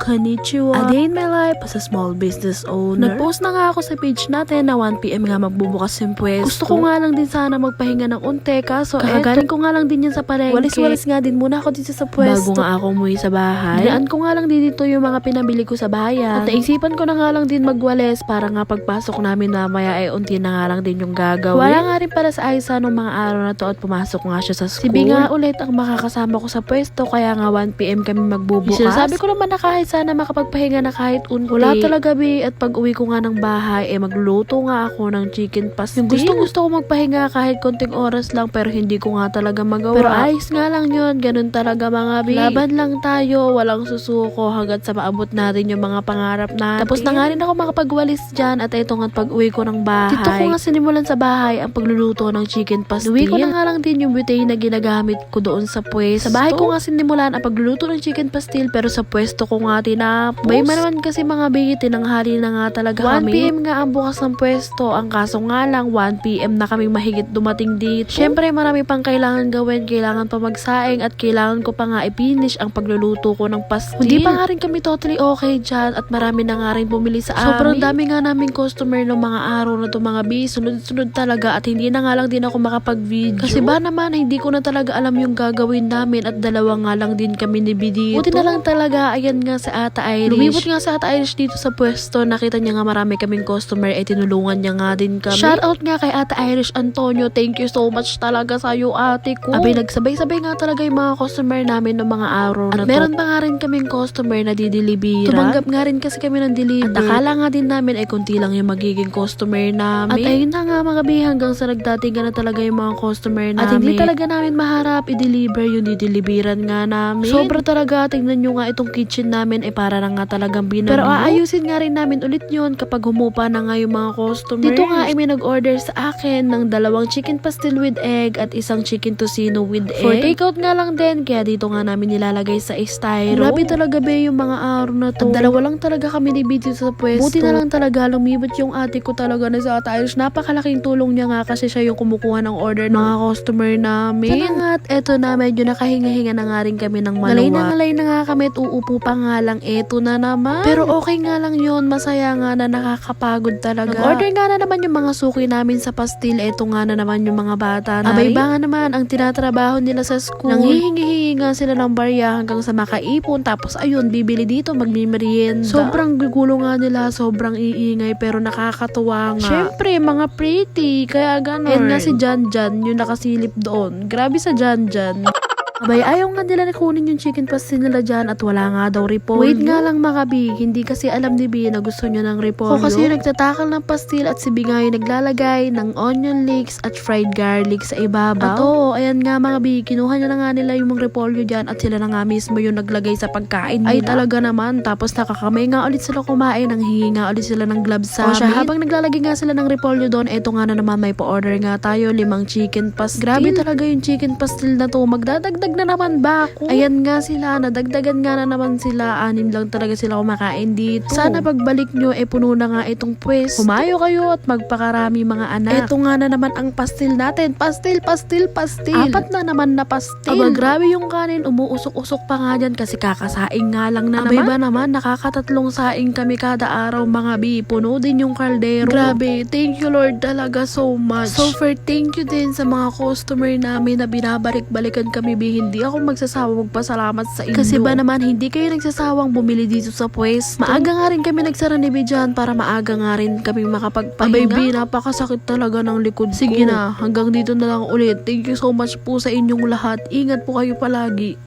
Konnichiwa. A day in my life as a small business owner. Nag-post na nga ako sa page natin na 1pm nga magbubukas yung pwesto. Gusto ko nga lang din sana magpahinga ng unti, kaso kakagaling ko nga lang din yan sa palengke. Walis-walis nga din muna ako dito sa pwesto. Bago nga ako umuwi sa bahay, dinaan ko nga lang din dito yung mga pinabili ko sa bayan. At naisipan ko na nga lang din magwalis para nga pagpasok namin mamaya ay unti na nga lang din yung gagawin. Wala nga rin para sa Aiza nung mga araw na to at pumasok nga siya sa school. Si B nga ulit ang makakasama ko sa pwesto, kaya nga 1pm kami magbubukas. Sabi ko naman na kahit sana makapagpahinga na kahit unti. Wala talaga B, at pag uwi ko nga ng bahay magluluto nga ako ng chicken pastil. Yung gusto ko magpahinga kahit konting oras lang, pero hindi ko nga talaga magawa. Pero ayos nga lang yun, ganun talaga mga B. Laban lang tayo, walang susuko hanggat sa maabot natin yung mga pangarap natin. Tapos na nga rin ako makapagwalis dyan, at ito nga pag uwi ko ng bahay. Dito ko nga sinimulan sa bahay ang pagluluto ng chicken pastil. Uwi ko na nga lang din yung butane na ginagamit ko doon sa pwesto. Sa bahay ko nga sinimulan ang pagluluto ng chicken pastil, pero sa pwesto ko nga tinapos. Bay naman kasi mga B, tinanghali na nga talaga 1pm nga ang bukas ng pwesto. Ang kaso nga lang 1pm na kami mahigit dumating dito. Syempre marami pang kailangan gawin, kailangan pa magsaing, at kailangan ko pa nga i-finish ang pagluluto ko ng pastil. Hindi pa nga rin kami totally okay dyan, at marami na nga rin bumili sa amin. Sobrang dami nga naming customer ng mga araw na to mga B, sunod-sunod talaga, at hindi na nga lang din ako makapag-video. Kasi ba naman hindi ko na talaga alam yung gagawin namin, at dalawa nga lang din kami ni B dito. Buti na lang talaga, ayan nga sa Ate Irish. Lumibot nga sa Ate Irish dito sa pwesto, nakita niya nga marami kaming customer, tinulungan niya nga din kami. Shout out nga kay Ate Irish Antonio, thank you so much talaga sa'yo ate ko. Abay, nagsabay-sabay nga talaga yung mga customer namin ng mga araw na to. At meron pa nga rin kaming customer na dideliveran. Tumanggap nga rin kasi kami ng delivery. At akala nga din namin konti lang yung magiging customer namin. At ayun na nga mga B, hanggang sa nagdatingan na talaga yung mga customer namin. At hindi talaga namin maharap i-deliver yung dideliveran nga namin. Sobra talaga, tingnan nyo nga itong kitchen namin para na nga talagang binago. Pero aayusin nga rin namin ulit yun kapag humupa na nga yung mga customer. Dito nga may nag-order sa akin ng 2 chicken pastil with egg at 1 chicken tocino with egg. For takeout nga lang din, kaya dito nga namin nilalagay sa styro. Grabe talaga ba yung mga araw na to. At 2 lang talaga kami ni Video sa pwesto. Buti na lang talaga lumibot yung ate ko talaga na sa Ate Irish. Napakalaking tulong niya nga kasi siya yung kumukuha ng order ng mga customer namin. Sana nga at eto na, medyo nakahinga-hinga na nga rin kami ng maluwa. Ngalay na nga kami at uupo pa nga lang, eto na naman. Pero okay nga lang yun, masaya nga na nakakapagod talaga. Nag-order nga na naman yung mga suki namin sa pastil, eto nga na naman yung mga bata na abay ba nga naman ang tinatrabaho nila sa school. Nanghihingi-hingi nga sila ng barya hanggang sa makaipon, tapos ayun, bibili dito, magmimerienda. Sobrang gugulo nga nila, sobrang iingay, pero nakakatuwa nga. Syempre, mga pretty, kaya gano'n. And nga si Jan Jan, yung nakasilip doon. Grabe sa Jan Jan. Abay, ayaw nga nila na kunin yung chicken pastil nila dyan, at wala nga daw repolyo. Wait nga lang mga B, hindi kasi alam ni B na gusto nyo ng repolyo. Kasi yung nagtatakal ng pastil, at si B nga yung naglalagay ng onion leeks at fried garlic sa ibabaw. At oo, ayan nga mga B, kinuha nyo na nga nila yung repolyo dyan, at sila na nga mismo yung naglagay sa pagkain nila. Ay talaga naman, tapos nakakamay nga ulit sila kumain, nang hingi nga ulit sila ng gloves sa amin. Habang naglalagay nga sila ng repolyo doon, eto nga na naman may pa-order nga tayo, 5 chicken pastil. Grabe talaga yung chicken pastil na to, magdadagdag na naman ba ako? Ayan nga sila, nadagdagan nga na naman sila, 6 lang talaga sila kumakain dito. Sana pagbalik nyo, puno na nga itong pwesto. Humayo kayo at magpakarami mga anak. Eto nga na naman ang pastil natin. Pastil. 4 na naman na pastil. Aba, grabe yung kanin, umuusok-usok pa nga dyan kasi kakasaing nga lang na naman. Abay ba naman, nakakatatlong saing kami kada araw mga B. Puno din yung kaldero. Grabe, thank you Lord talaga so much. So for thank you din sa mga customer namin na binabalik-balikan kami B. Hindi ako magsasawang magpasalamat sa inyo. Kasi ba naman, hindi kayo nagsasawang bumili dito sa pwesto. Maaga nga rin kami nagsara ni Bijan para maaga nga rin kami makapagpahinga. Abay B, napakasakit talaga ng likod ko. Sige na, hanggang dito na lang ulit. Thank you so much po sa inyong lahat. Ingat po kayo palagi.